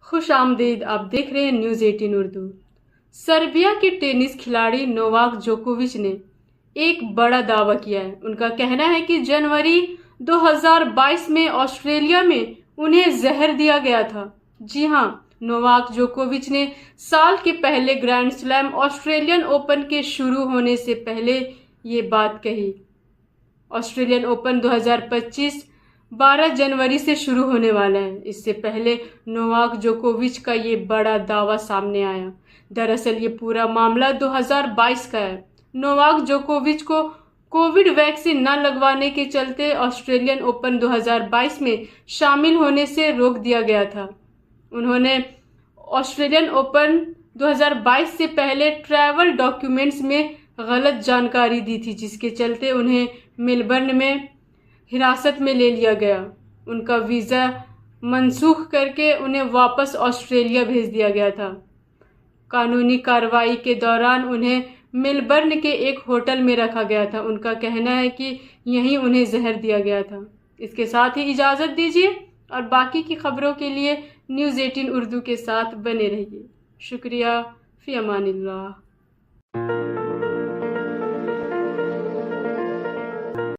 खुश आमदीद। आप देख रहे हैं न्यूज़ 18 उर्दू। सर्बिया के टेनिस खिलाड़ी नोवाक जोकोविच ने एक बड़ा दावा किया है। उनका कहना है कि जनवरी 2022 में ऑस्ट्रेलिया में उन्हें जहर दिया गया था। जी हां, नोवाक जोकोविच ने साल के पहले ग्रैंड स्लैम ऑस्ट्रेलियन ओपन के शुरू होने से पहले ये बात कही। ऑस्ट्रेलियन ओपन 2025 12 जनवरी से शुरू होने वाला है। इससे पहले नोवाक जोकोविच का ये बड़ा दावा सामने आया। दरअसल ये पूरा मामला 2022 का है। नोवाक जोकोविच को कोविड वैक्सीन न लगवाने के चलते ऑस्ट्रेलियन ओपन 2022 में शामिल होने से रोक दिया गया था। उन्होंने ऑस्ट्रेलियन ओपन 2022 से पहले ट्रैवल डॉक्यूमेंट्स में गलत जानकारी दी थी, जिसके चलते उन्हें मेलबर्न में हिरासत में ले लिया गया। उनका वीज़ा मनसूख करके उन्हें वापस ऑस्ट्रेलिया भेज दिया गया था। कानूनी कार्रवाई के दौरान उन्हें मेलबर्न के एक होटल में रखा गया था। उनका कहना है कि यहीं उन्हें जहर दिया गया था। इसके साथ ही इजाज़त दीजिए और बाकी की खबरों के लिए न्यूज़ 18 उर्दू के साथ बने रहिए। शुक्रिया। फ़ी अमानिल्लाह।